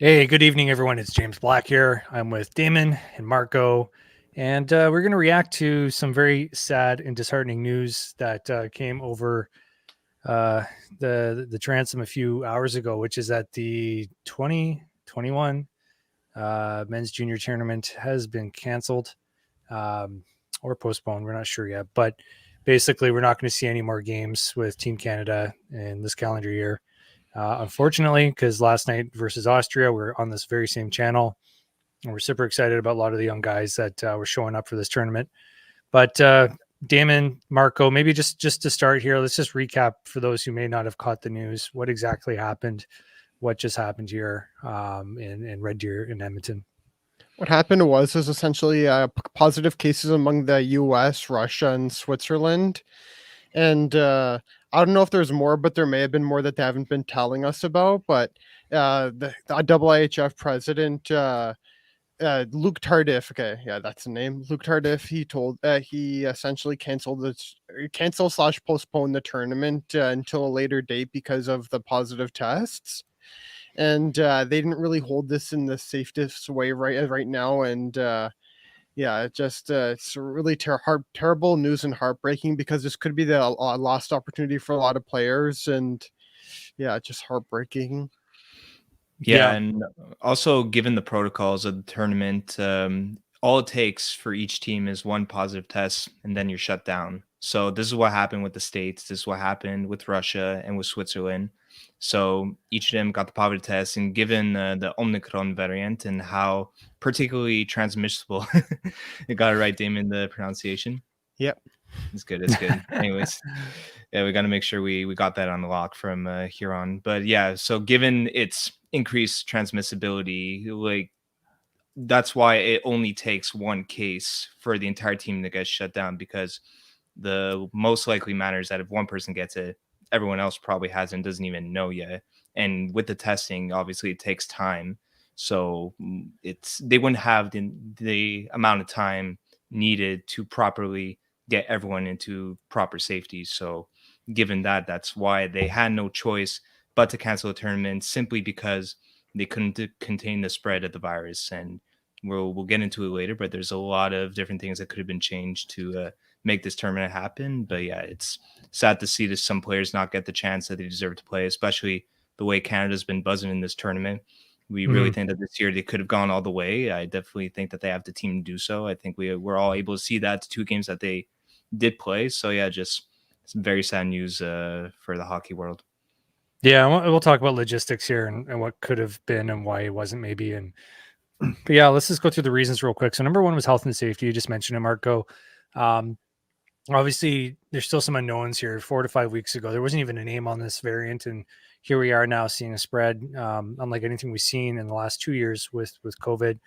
Hey, good evening, everyone. It's James Black here. I'm with Damen and Marco, and we're going to react to some very sad and disheartening news that came over uh, the transom a few hours ago, which is that the 2021 men's junior tournament has been canceled or postponed. We're not sure yet, but basically, we're not going to see any more games with Team Canada in this calendar year. Unfortunately, because last night versus Austria, we're on this very same channel, and we're super excited about a lot of the young guys that were showing up for this tournament. But Damon, Marco, maybe just to start here, let's just recap for those who may not have caught the news. What exactly happened? What just happened here in Red Deer in Edmonton? What happened was essentially positive cases among the U.S., Russia, and Switzerland. And I don't know if there's more, but there may have been more that they haven't been telling us about. But the IIHF president, Luke Tardif, okay, yeah, that's the name. Luke Tardif, he essentially cancel/postpone the tournament until a later date because of the positive tests. And they didn't really hold this in the safest way right now. And yeah, it's really terrible news and heartbreaking because this could be the lost opportunity for a lot of players. And yeah, just heartbreaking. Yeah, and also given the protocols of the tournament, all it takes for each team is one positive test, and then you're shut down. So this is what happened with the States. This is what happened with Russia and with Switzerland. So each of them got the positive test, and given the Omicron variant and how particularly transmissible, you got it right, Damon, the pronunciation. Yep. It's good. It's good. Anyways, yeah, we got to make sure we got that on the lock from here on. But yeah, so given its increased transmissibility, like that's why it only takes one case for the entire team to get shut down, because the most likely matter is that if one person gets it, everyone else probably has and doesn't even know yet. And with the testing, obviously it takes time. So they wouldn't have the amount of time needed to properly get everyone into proper safety. So given that, that's why they had no choice but to cancel the tournament, simply because they couldn't contain the spread of the virus. And we'll get into it later, but there's a lot of different things that could have been changed to make this tournament happen. But yeah, it's sad to see some players not get the chance that they deserve to play, especially the way Canada's been buzzing in this tournament. We really think that this year they could have gone all the way. I definitely think that they have the team to do so. I think we're all able to see that, the two games that they did play. So yeah, just some very sad news for the hockey world. Yeah, we'll talk about logistics here and what could have been and why it wasn't maybe. But yeah, let's just go through the reasons real quick. So number one was health and safety. You just mentioned it, Marco. Obviously, there's still some unknowns here. 4 to 5 weeks ago, there wasn't even a name on this variant, and here we are now seeing a spread, unlike anything we've seen in the last 2 years with COVID.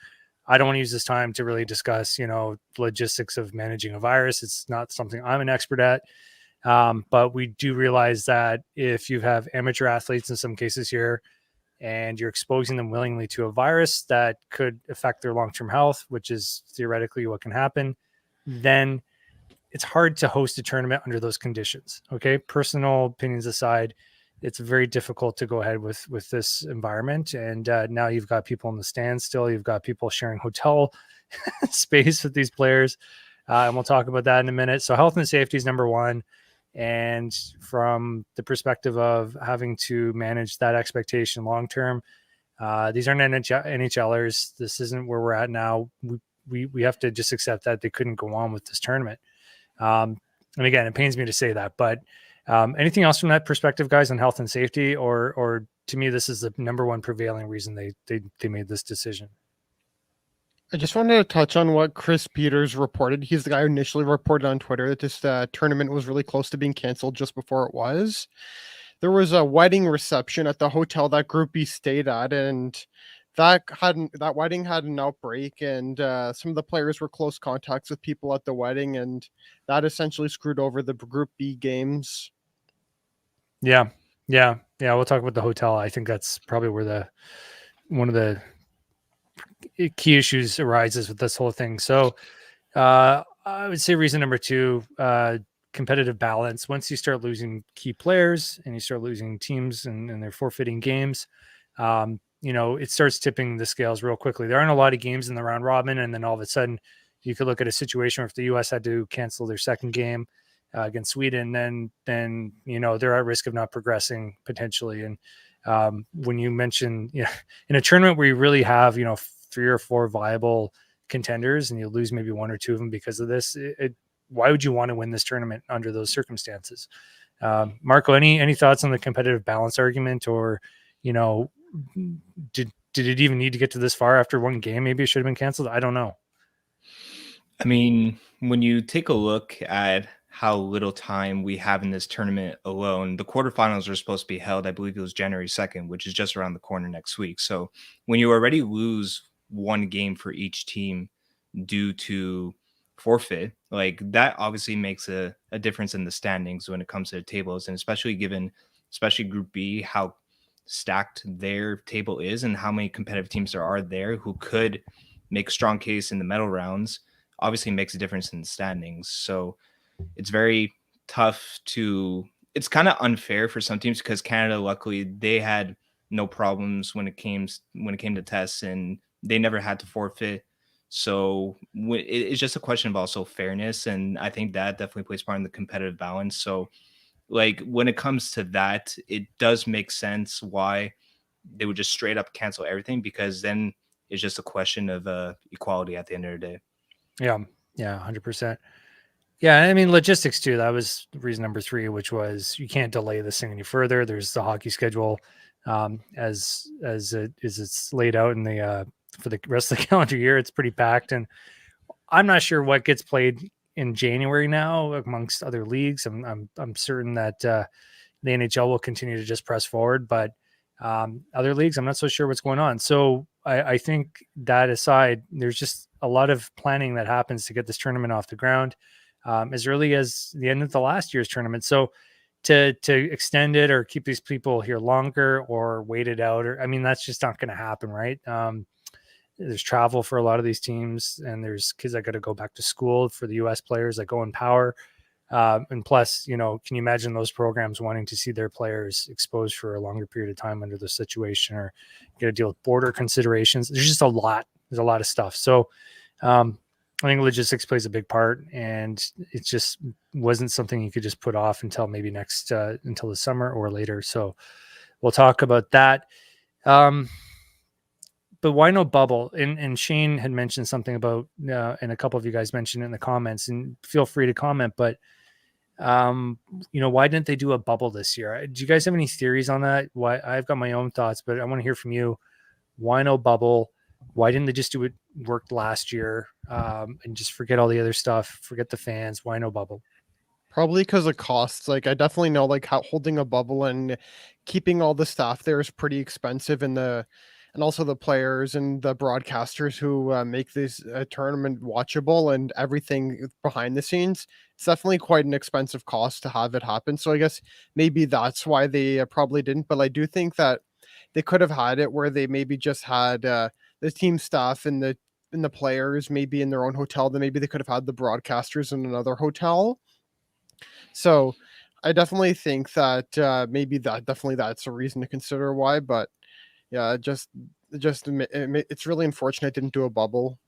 I don't want to use this time to really discuss, logistics of managing a virus. It's not something I'm an expert at. But we do realize that if you have amateur athletes in some cases here, and you're exposing them willingly to a virus that could affect their long-term health, which is theoretically what can happen, then it's hard to host a tournament under those conditions. Okay. Personal opinions aside, it's very difficult to go ahead with this environment. And now you've got people in the stands still, you've got people sharing hotel space with these players. And we'll talk about that in a minute. So health and safety is number one. And from the perspective of having to manage that expectation long term, these aren't NHLers. This isn't where we're at now. We have to just accept that they couldn't go on with this tournament. And again, it pains me to say that, but anything else from that perspective, guys, on health and safety, or to me, this is the number one prevailing reason they made this decision. I just wanted to touch on what Chris Peters reported. He's the guy who initially reported on Twitter that this tournament was really close to being canceled just before it was. There was a wedding reception at the hotel that Group B stayed at, and that wedding had an outbreak, and some of the players were close contacts with people at the wedding, and that essentially screwed over the Group B games. Yeah. We'll talk about the hotel. I think that's probably where one of the key issues arises with this whole thing. So I would say reason number two, competitive balance. Once you start losing key players and you start losing teams and they're forfeiting games, it starts tipping the scales real quickly. There aren't a lot of games in the round robin, and then all of a sudden you could look at a situation where if the US had to cancel their second game against Sweden, then they're at risk of not progressing potentially. And when you mention, in a tournament where you really have 3 or 4 viable contenders and you lose maybe 1 or 2 of them because of this, why would you want to win this tournament under those circumstances? Marco, any thoughts on the competitive balance argument, or did it even need to get to this far after one game? Maybe it should have been canceled. I don't know. I mean, when you take a look at how little time we have in this tournament alone, the quarterfinals are supposed to be held, I believe it was January 2nd, which is just around the corner next week. So when you already lose one game for each team due to forfeit, like that obviously makes a difference in the standings when it comes to the tables, and especially Group B, how stacked their table is and how many competitive teams there are there who could make a strong case in the medal rounds, obviously makes a difference in the standings. So it's very tough it's kind of unfair for some teams, because Canada, luckily, they had no problems when it came to tests, and they never had to forfeit. So it's just a question of also fairness, and I think that definitely plays part in the competitive balance. So like when it comes to that, it does make sense why they would just straight up cancel everything, because then it's just a question of equality at the end of the day. Yeah, 100%. Yeah, I mean logistics too. That was reason number 3, which was you can't delay this thing any further. There's the hockey schedule as it's laid out in the for the rest of the calendar year. It's pretty packed, and I'm not sure what gets played in January now amongst other leagues. I'm certain that the NHL will continue to just press forward, but other leagues, I'm not so sure what's going on. So I think that aside, there's just a lot of planning that happens to get this tournament off the ground as early as the end of the last year's tournament. So to extend it or keep these people here longer or wait it out, or that's just not going to happen, right? There's travel for a lot of these teams, and there's kids that got to go back to school for the US players that go in power. And plus, can you imagine those programs wanting to see their players exposed for a longer period of time under the situation, or get to deal with border considerations? There's just a lot. There's a lot of stuff. So I think logistics plays a big part, and it just wasn't something you could just put off until maybe until the summer or later. So we'll talk about that. But why no bubble? And Shane had mentioned something about, and a couple of you guys mentioned it in the comments, and feel free to comment, but why didn't they do a bubble this year? Do you guys have any theories on that? Why? I've got my own thoughts, but I want to hear from you. Why no bubble? Why didn't they just do it worked last year and just forget all the other stuff, forget the fans? Why no bubble? Probably because of costs. Like I definitely know like how holding a bubble and keeping all the staff there is pretty expensive, and also the players and the broadcasters who make this tournament watchable and everything behind the scenes. It's definitely quite an expensive cost to have it happen. So I guess maybe that's why they probably didn't. But I do think that they could have had it where they maybe just had the team staff and the players maybe in their own hotel. Then maybe they could have had the broadcasters in another hotel. So I definitely think that maybe that's a reason to consider why. But yeah, it's really unfortunate it didn't do a bubble.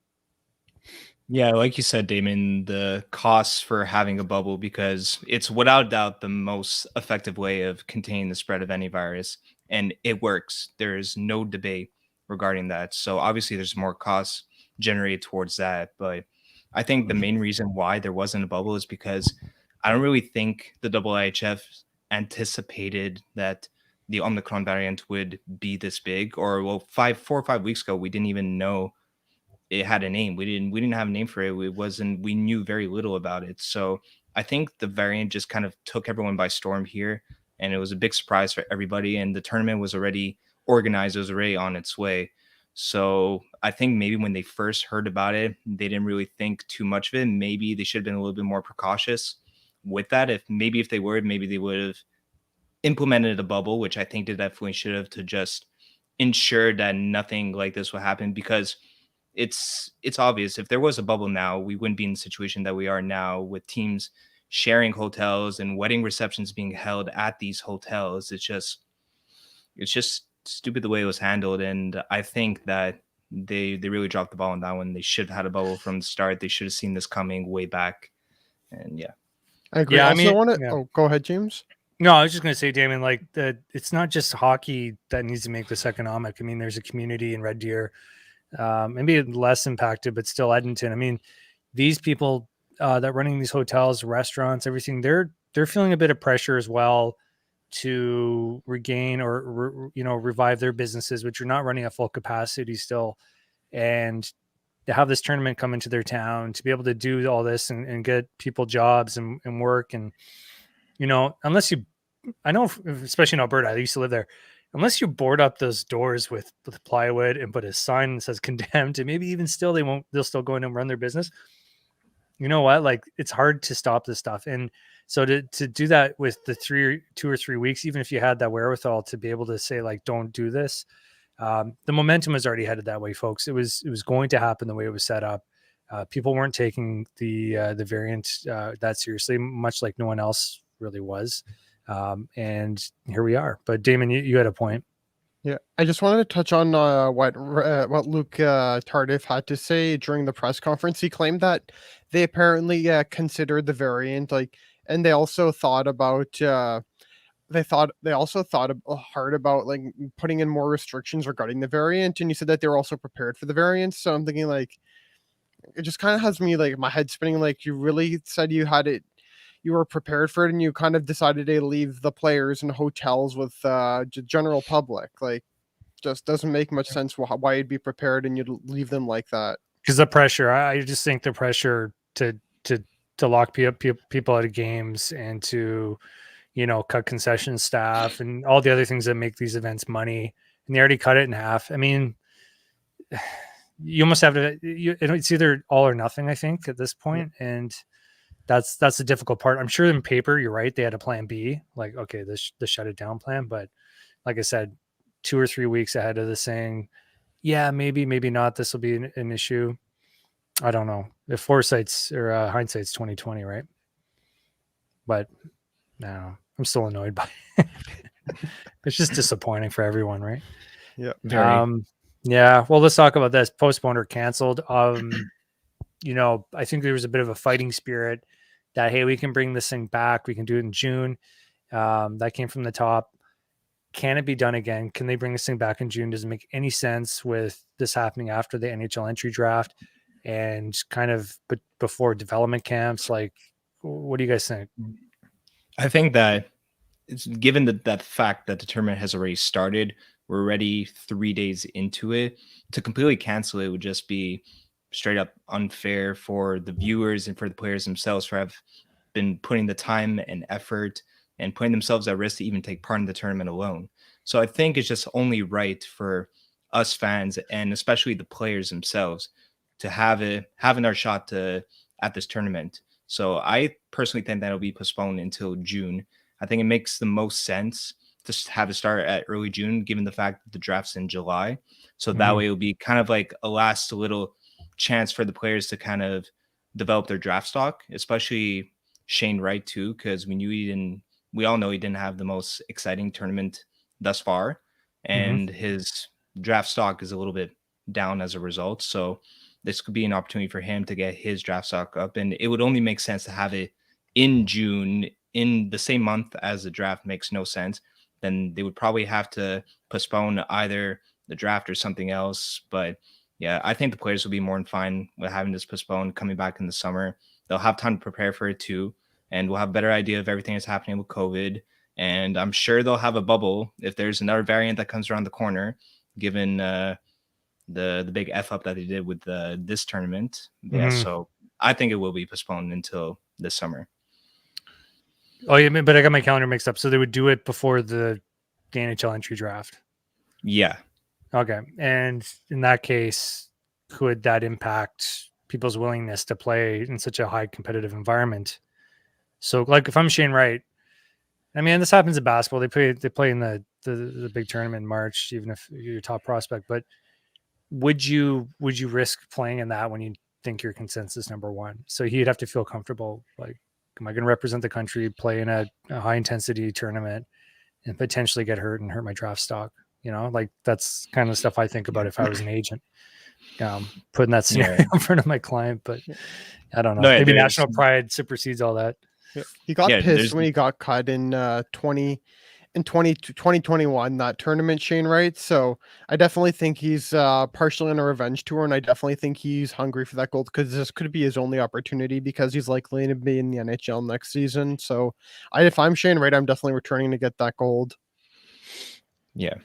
Yeah, like you said, Damen, the costs for having a bubble, because it's without doubt the most effective way of containing the spread of any virus, and it works. There's no debate regarding that. So obviously there's more costs generated towards that, but I think the main reason why there wasn't a bubble is because I don't really think the IIHF anticipated that the Omicron variant would be this big. Or well, 4 or 5 weeks ago, we didn't even know it had a name. We didn't have a name for it. We knew very little about it. So I think the variant just kind of took everyone by storm here, and it was a big surprise for everybody. And the tournament was already organized. It was already on its way. So I think maybe when they first heard about it, they didn't really think too much of it. Maybe they should have been a little bit more precautious with that. If they were, maybe they would have implemented a bubble, which I think they definitely should have, to just ensure that nothing like this would happen. Because it's obvious, if there was a bubble now, we wouldn't be in the situation that we are now, with teams sharing hotels and wedding receptions being held at these hotels. It's just stupid the way it was handled, and I think that they really dropped the ball on that one. They should have had a bubble from the start. They should have seen this coming way back. And yeah. I agree. Yeah, I Also, I mean, want to. yeah. Oh, go ahead, James. No, I was just going to say, Damon, like it's not just hockey that needs to make this economic. I mean, there's a community in Red Deer, maybe less impacted, but still Edmonton. I mean, these people that running these hotels, restaurants, everything, they're feeling a bit of pressure as well to regain or revive their businesses, which are not running at full capacity still, and to have this tournament come into their town, to be able to do all this and get people jobs and work. And unless you, I know, especially in Alberta, I used to live there, unless you board up those doors with plywood and put a sign that says condemned, and maybe even still they'll still go in and run their business. You know what? Like, it's hard to stop this stuff. And so to do that with the 2 or 3 weeks, even if you had that wherewithal to be able to say, like, don't do this, the momentum is already headed that way, folks. It was going to happen the way it was set up. People weren't taking the variant that seriously, much like no one else really was. And here we are. But Damon, you had a point. Yeah, I just wanted to touch on what Luke Tardif had to say during the press conference. He claimed that they apparently considered the variant, like, and they also thought about hard about like putting in more restrictions regarding the variant. And he said that they were also prepared for the variant. So I'm thinking, like, it just kind of has me, like, my head spinning. Like, you really said you had it, you were prepared for it, and you kind of decided to leave the players in hotels with general public. Like, just doesn't make much sense why you'd be prepared and you'd leave them like that. Because the pressure, I just think the pressure to lock people out of games and to cut concession staff and all the other things that make these events money, and they already cut it in half. I mean, you almost have to. It's either all or nothing, I think, at this point, and that's the difficult part. I'm sure in paper, you're right. They had a plan B, like, okay, the shut it down plan. But like I said, 2 or 3 weeks ahead of this saying, yeah, maybe not. This will be an issue. I don't know if foresight's or hindsight's 2020, right? But no, I'm still annoyed by it. It's just disappointing for everyone, right? Yeah. Very. Yeah. Well, let's talk about this. Postponed or canceled. I think there was a bit of a fighting spirit that, hey, we can bring this thing back. We can do it in June. That came from the top. Can it be done again? Can they bring this thing back in June? Does it make any sense with this happening after the NHL entry draft and kind of before development camps? Like, what do you guys think? I think that it's given that fact that the tournament has already started, we're already 3 days into it. To completely cancel it would just be straight up unfair for the viewers and for the players themselves, for have been putting the time and effort and putting themselves at risk to even take part in the tournament alone. So I think it's just only right for us fans and especially the players themselves to having our shot at this tournament. So I personally think that it'll be postponed until June. I think it makes the most sense to have it start at early June, given the fact that the draft's in July. So that way it'll be kind of like a last little chance for the players to kind of develop their draft stock, especially Shane Wright too, because we all know he didn't have the most exciting tournament thus far, and his draft stock is a little bit down as a result. So this could be an opportunity for him to get his draft stock up, and it would only make sense to have it in June, in the same month as the draft. Makes no sense. Then they would probably have to postpone either the draft or something else. But yeah, I think the players will be more than fine with having this postponed, coming back in the summer. They'll have time to prepare for it too, and we'll have a better idea of everything that's happening with COVID. And I'm sure they'll have a bubble if there's another variant that comes around the corner, given the big F up that they did with this tournament. Yeah, so I think it will be postponed until this summer. Oh yeah, but I got my calendar mixed up. So they would do it before the NHL entry draft. Yeah. Okay. And in that case, could that impact people's willingness to play in such a high competitive environment? So, like, if I'm Shane Wright, I mean, this happens in basketball. They play in the big tournament in March, even if you're your top prospect. But would you risk playing in that when you think you're consensus number one? So he'd have to feel comfortable. Like, am I going to represent the country, play in a high intensity tournament, and potentially get hurt and hurt my draft stock? Like that's kind of stuff I think about if I was an agent, putting that scenario in front of my client. But I don't know. No, yeah, Maybe there's- national pride supersedes all that. He got Yeah, pissed there's- when he got cut in 2021, that tournament, Shane Wright. So I definitely think he's partially on a revenge tour, and I definitely think he's hungry for that gold because this could be his only opportunity because he's likely to be in the NHL next season. So if I'm Shane Wright, I'm definitely returning to get that gold. Yeah,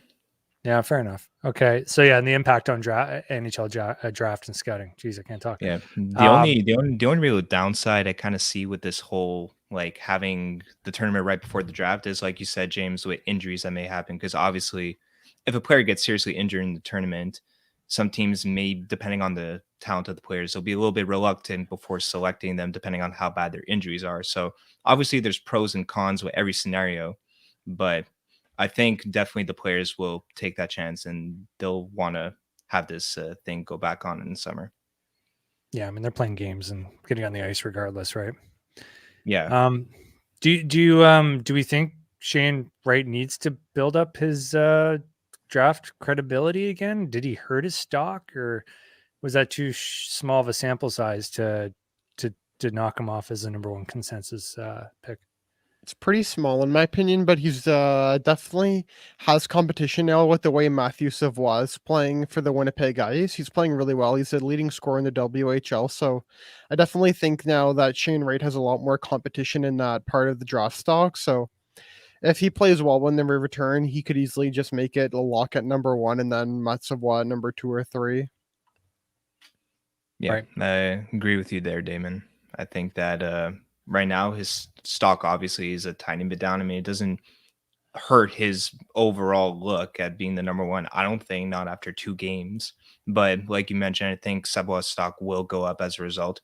fair enough. Okay, so yeah, and the impact on NHL draft and scouting. Jeez, I can't talk. Yeah, the only real downside I kind of see with this whole like having the tournament right before the draft is, like you said, James, with injuries that may happen. Because obviously, if a player gets seriously injured in the tournament, some teams may, depending on the talent of the players, they'll be a little bit reluctant before selecting them, depending on how bad their injuries are. So obviously, there's pros and cons with every scenario, but I think definitely the players will take that chance and they'll want to have this thing go back on in the summer. Yeah, I mean they're playing games and getting on the ice regardless, right? Yeah. Do we think Shane Wright needs to build up his draft credibility again? Did he hurt his stock, or was that too small of a sample size to knock him off as the number one consensus pick? It's pretty small in my opinion, but he's definitely has competition now with the way Matthew Savoie is playing for the Winnipeg Ice. He's playing really well. He's a leading scorer in the WHL. So I definitely think now that Shane Wright has a lot more competition in that part of the draft stock. So if he plays well when they return, he could easily just make it a lock at number 1 and then Matt Savoie at number 2 or 3. Yeah, Right. I agree with you there, Damen. I think that right now his stock obviously is a tiny bit down. I mean, it doesn't hurt his overall look at being the number one. I don't think, not after 2 games. But like you mentioned, I think Savoie's stock will go up as a result.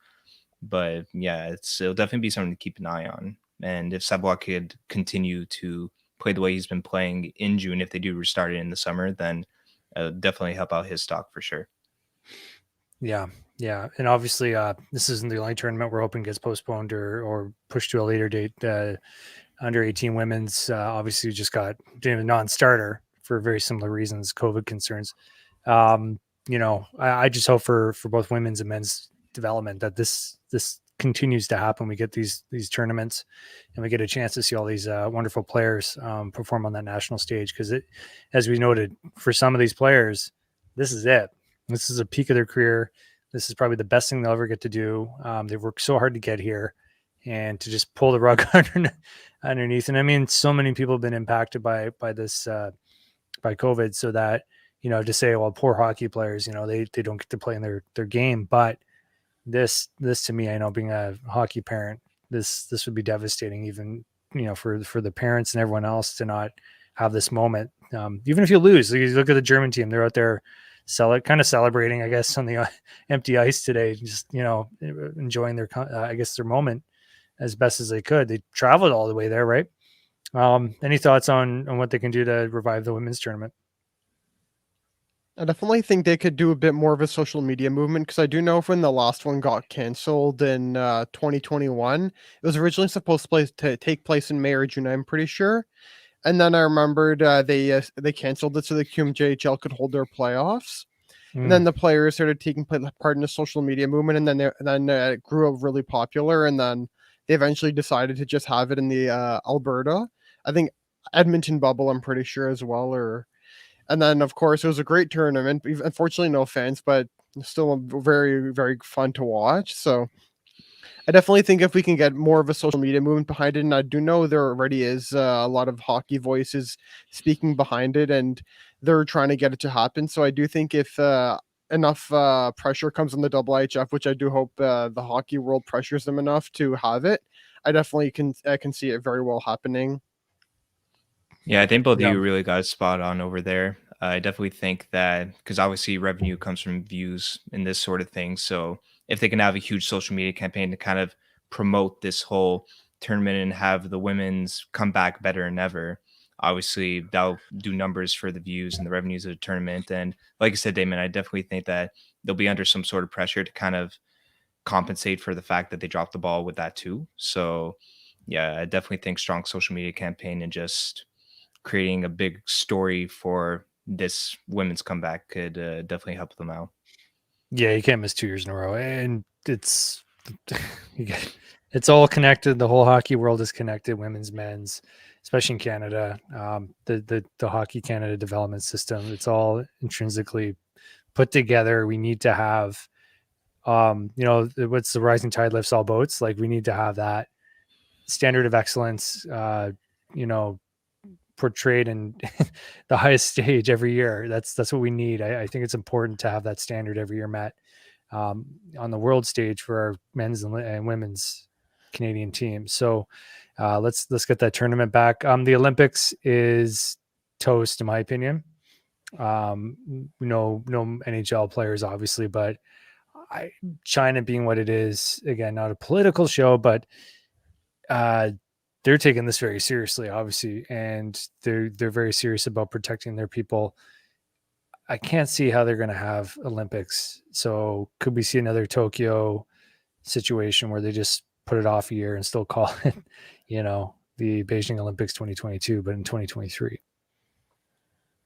But yeah, it'll definitely be something to keep an eye on. And if Savoie could continue to play the way he's been playing in June, if they do restart it in the summer, then definitely help out his stock for sure. Yeah, and obviously, this isn't the only tournament we're hoping gets postponed or pushed to a later date. Under 18 women's obviously just got non-starter for very similar reasons, COVID concerns. I just hope for both women's and men's development that this continues to happen. We get these tournaments and we get a chance to see all these wonderful players perform on that national stage, because it, as we noted, for some of these players, this is it. This is a peak of their career. This is probably the best thing they'll ever get to do. They've worked so hard to get here, and to just pull the rug underneath. And I mean, so many people have been impacted by this, by COVID, so that, to say, well, poor hockey players, they don't get to play in their game. But this to me, I know, being a hockey parent, this would be devastating, even, for the parents and everyone else to not have this moment. Even if you lose, you look at the German team, they're out there kind of celebrating, I guess, on the empty ice today, just, enjoying their, I guess, their moment as best as they could. They traveled all the way there, right? Any thoughts on what they can do to revive the women's tournament? I definitely think they could do a bit more of a social media movement, because I do know when the last one got canceled in 2021, it was originally supposed to take place in May or June, I'm pretty sure. And then I remembered they canceled it so the QMJHL could hold their playoffs. And then the players started taking part in the social media movement, and then it grew really popular. And then they eventually decided to just have it in the Alberta, I think Edmonton bubble, I'm pretty sure as well. And then of course it was a great tournament. Unfortunately, no fans, but still very, very fun to watch. So I definitely think if we can get more of a social media movement behind it, and I do know there already is a lot of hockey voices speaking behind it, and they're trying to get it to happen. So I do think if enough pressure comes on the IIHF, which I do hope the hockey world pressures them enough to have it, I definitely can see it very well happening. Yeah, I think both of you really got it spot on over there. I definitely think that, because obviously revenue comes from views and this sort of thing. So if they can have a huge social media campaign to kind of promote this whole tournament and have the women's come back better than ever, obviously that'll do numbers for the views and the revenues of the tournament. And like I said, Damon, I definitely think that they'll be under some sort of pressure to kind of compensate for the fact that they dropped the ball with that too. So yeah, I definitely think strong social media campaign and just creating a big story for this women's comeback could definitely help them out. Yeah, you can't miss 2 years in a row, and it's it's all connected. The whole hockey world is connected, women's, men's, especially in Canada. The Hockey Canada development system, it's all intrinsically put together. We need to have, what's the rising tide lifts all boats. Like, we need to have that standard of excellence, portrayed in the highest stage every year. That's what we need. I think it's important to have that standard every year met on the world stage for our men's and women's Canadian teams. So let's get that tournament back. The Olympics is toast, in my opinion. No NHL players, obviously, but China being what it is, again, not a political show, but they're taking this very seriously, obviously, and they're very serious about protecting their people. I can't see how they're going to have Olympics. So could we see another Tokyo situation where they just put it off a year and still call it, the Beijing Olympics 2022, but in 2023?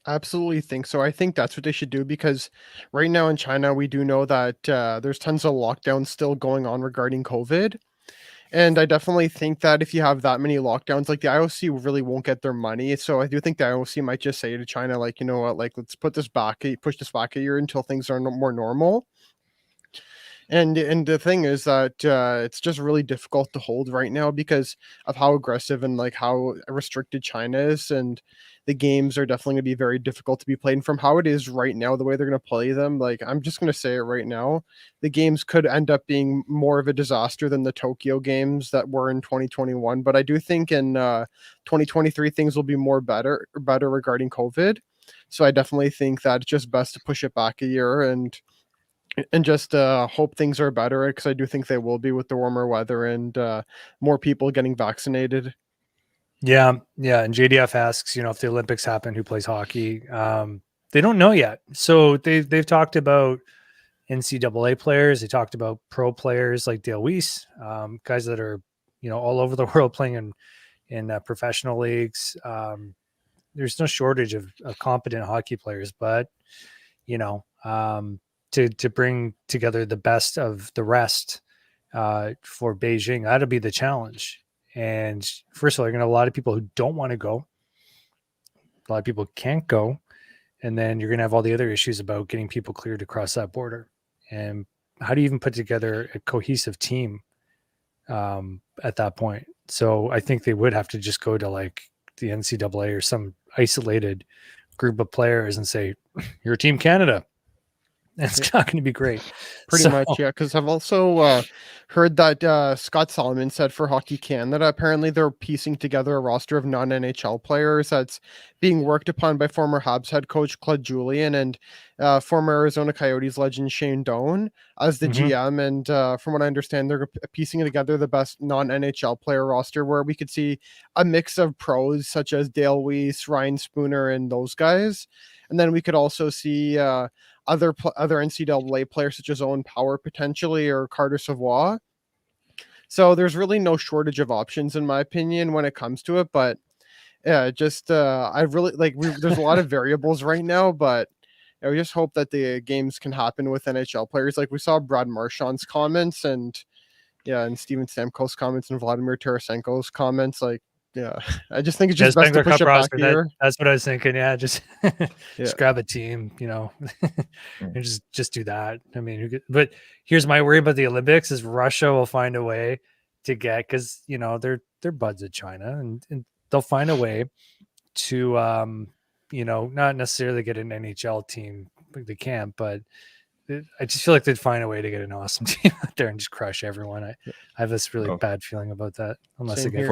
Absolutely think so. I think that's what they should do, because right now in China, we do know that there's tons of lockdowns still going on regarding COVID. And I definitely think that if you have that many lockdowns, like, the IOC really won't get their money. So I do think the IOC might just say to China, like, you know what, like, let's push this back a year until things are more normal. And the thing is that it's just really difficult to hold right now because of how aggressive and like how restricted China is, and the games are definitely going to be very difficult to be played. And from how it is right now, the way they're going to play them, like, I'm just going to say it right now, the games could end up being more of a disaster than the Tokyo games that were in 2021. But I do think in 2023 things will be better regarding COVID. So I definitely think that it's just best to push it back a year and just hope things are better, because I do think they will be with the warmer weather and more people getting vaccinated. Yeah. And JDF asks, if the Olympics happen, who plays hockey? They don't know yet. So they've talked about NCAA players. They talked about pro players like Dale Weiss, guys that are, all over the world playing in professional leagues. There's no shortage of competent hockey players, but to bring together the best of the rest for Beijing, that'll be the challenge. And first of all, you're going to have a lot of people who don't want to go. A lot of people can't go. And then you're going to have all the other issues about getting people cleared to cross that border. And how do you even put together a cohesive team at that point? So I think they would have to just go to like the NCAA or some isolated group of players and say, you're Team Canada. It's not going to be great. Pretty much, yeah. Because I've also heard that Scott Solomon said for Hockey Canada, apparently they're piecing together a roster of non-NHL players that's being worked upon by former Habs head coach Claude Julien and former Arizona Coyotes legend Shane Doan as the GM. And from what I understand, they're piecing together the best non-NHL player roster, where we could see a mix of pros such as Dale Weiss, Ryan Spooner, and those guys. And then we could also see other NCAA players such as Owen Power potentially, or Carter Savoie. So there's really no shortage of options, in my opinion, when it comes to it. But yeah, just I really like. There's a lot of variables right now, but we just hope that the games can happen with NHL players. Like we saw Brad Marchand's comments, and Steven Stamkos' comments, and Vladimir Tarasenko's comments. Like, yeah, I just think it's just best to push it back here. That's what I was thinking. Yeah, just grab a team, and just do that. I mean, but here's my worry about the Olympics: is Russia will find a way to get, because they're buds at China, and they'll find a way to not necessarily get an NHL team. They can't, but I just feel like they'd find a way to get an awesome team out there and just crush everyone. I have this really bad feeling about that, unless they get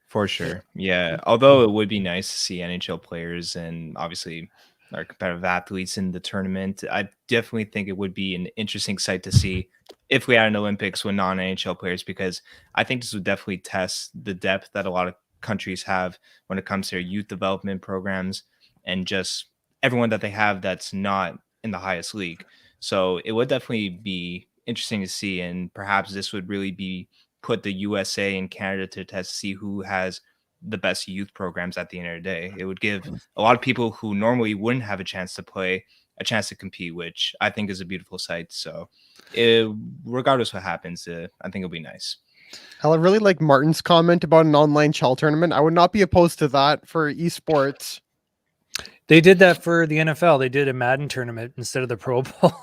For sure. Yeah. Although it would be nice to see NHL players and obviously our competitive athletes in the tournament. I definitely think it would be an interesting sight to see if we had an Olympics with non-NHL players, because I think this would definitely test the depth that a lot of countries have when it comes to their youth development programs and just everyone that they have that's not in the highest league. So it would definitely be interesting to see, and perhaps this would really be put the USA and Canada to test to see who has the best youth programs at the end of the day. It would give a lot of people who normally wouldn't have a chance to play a chance to compete, which I think is a beautiful sight. So regardless what happens, I think it'll be nice. I really like Martin's comment about an online chell tournament. I would not be opposed to that for esports. They did that for the NFL. They did a Madden tournament instead of the Pro Bowl.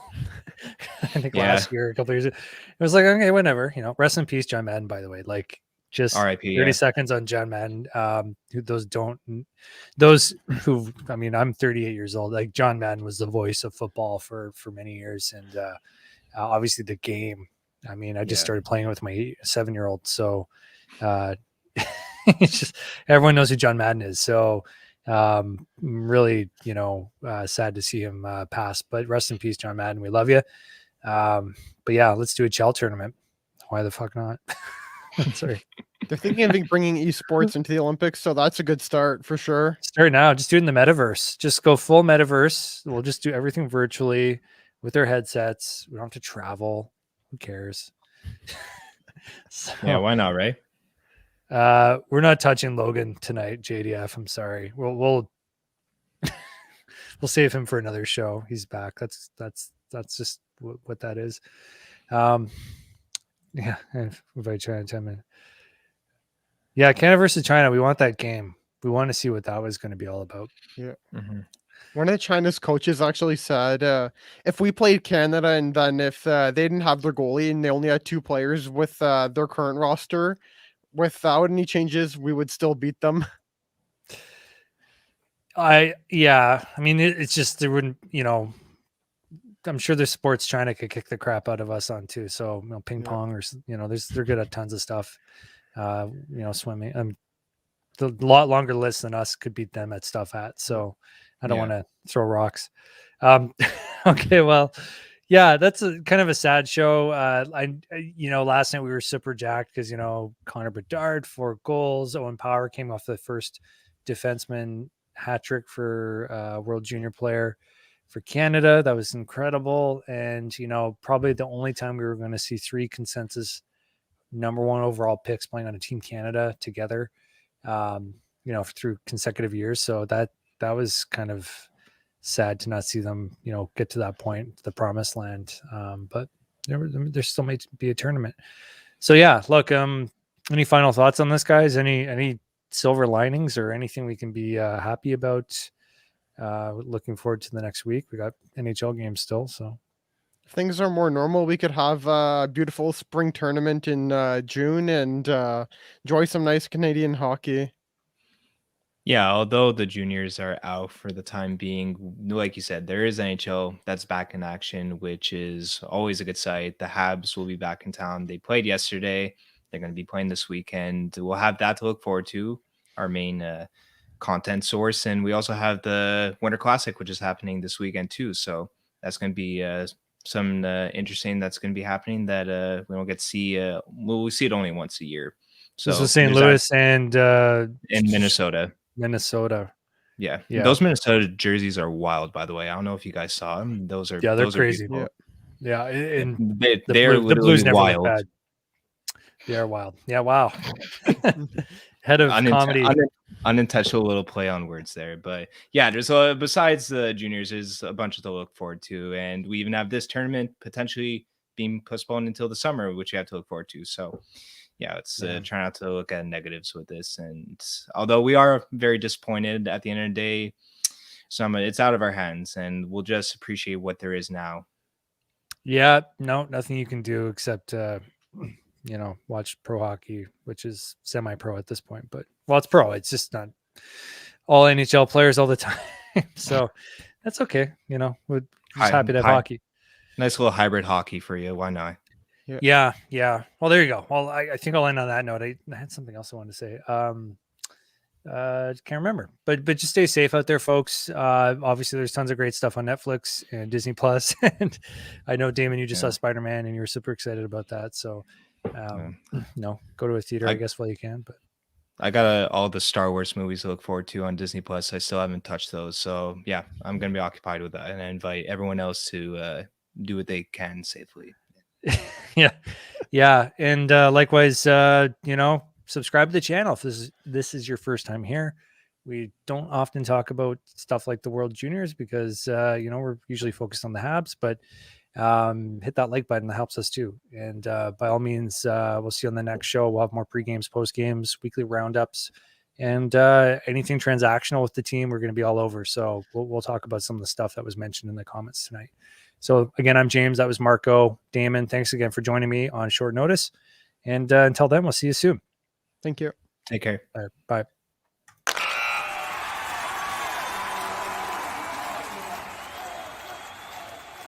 I think last year, a couple years ago. It was like, okay, whatever. Rest in peace, John Madden, by the way. Like, just R.I.P. 30 seconds on John Madden. Those who, I mean, I'm 38 years old. Like, John Madden was the voice of football for many years. And obviously the game, I mean, I just started playing with my 7-year-old. So it's just, everyone knows who John Madden is. So really, sad to see him pass, but rest in peace, John Madden. We love you. But yeah, let's do a chell tournament. Why the fuck not? Sorry. They're thinking of bringing esports into the Olympics, so that's a good start for sure. Start now. Just do it in the metaverse. Just go full metaverse. We'll just do everything virtually with our headsets. We don't have to travel. Who cares? Yeah, why not, right? We're not touching Logan tonight, JDF. I'm sorry. We'll save him for another show. He's back. That's just what that is. Yeah, if I try and tell me. Yeah, Canada versus China. We want that game. We want to see what that was going to be all about. Yeah. Mm-hmm. One of China's coaches actually said, if we played Canada and then if they didn't have their goalie and they only had 2 players with their current roster, without any changes, we would still beat them. I mean, it's just, there wouldn't, I'm sure there's sports China could kick the crap out of us on too. So, ping pong or, they're good at tons of stuff. Swimming. The lot longer list than us could beat them at stuff at. So I don't want to throw rocks. Okay, well, yeah, that's kind of a sad show. Last night we were super jacked because, Connor Bedard, 4 goals. Owen Power came off the first defenseman hat trick for World Junior player for Canada. That was incredible. And, probably the only time we were going to see 3 consensus number 1 overall picks playing on a Team Canada together, through consecutive years. So that was kind of sad to not see them, get to that point, the promised land. But there still might be a tournament. So yeah, look, any final thoughts on this, guys? Any silver linings or anything we can be happy about? Looking forward to the next week. We got NHL games still, so if things are more normal, we could have a beautiful spring tournament in June and enjoy some nice Canadian hockey. Yeah, although the juniors are out for the time being, like you said, there is NHL that's back in action, which is always a good sight. The Habs will be back in town. They played yesterday. They're going to be playing this weekend. We'll have that to look forward to, our main content source. And we also have the Winter Classic, which is happening this weekend too. So that's going to be some interesting that's going to be happening that we don't get to see. We'll see it only once a year. So this is St. Louis and in Minnesota. Yeah. Those Minnesota jerseys are wild, by the way. I don't know if you guys saw them. Those are they're crazy. Yeah, and they're the Blues never wild. look bad. They are wild. Yeah, wow. Head of comedy. Unintentional little play on words there, but yeah, there's besides the juniors, there's a bunch to look forward to, and we even have this tournament potentially being postponed until the summer, which you have to look forward to. So yeah, let's try not to look at negatives with this. And although we are very disappointed at the end of the day, it's out of our hands, and we'll just appreciate what there is now. Yeah, no, nothing you can do except watch pro hockey, which is semi-pro at this point. But it's pro. It's just not all NHL players all the time. So that's okay. We're just happy to have hockey. Nice little hybrid hockey for you. Why not? Yeah. Well, there you go. Well, I think I'll end on that note. I had something else I wanted to say. Can't remember, but just stay safe out there, folks. Obviously there's tons of great stuff on Netflix and Disney Plus. And I know, Damen, you just saw Spider-Man and you were super excited about that. So go to a theater, I guess, while you can. But I got all the Star Wars movies to look forward to on Disney Plus. I still haven't touched those. So yeah, I'm going to be occupied with that, and I invite everyone else to do what they can safely. Yeah. And likewise, subscribe to the channel if this is your first time here. We don't often talk about stuff like the World Juniors because we're usually focused on the Habs, but hit that like button. That helps us too. And by all means, we'll see you on the next show. We'll have more pre-games, post-games, weekly roundups, and anything transactional with the team, we're going to be all over. So we'll talk about some of the stuff that was mentioned in the comments tonight. So again, I'm James. That was Marco. Damen, thanks again for joining me on short notice. And until then, we'll see you soon. Thank you. Take care. All right, bye.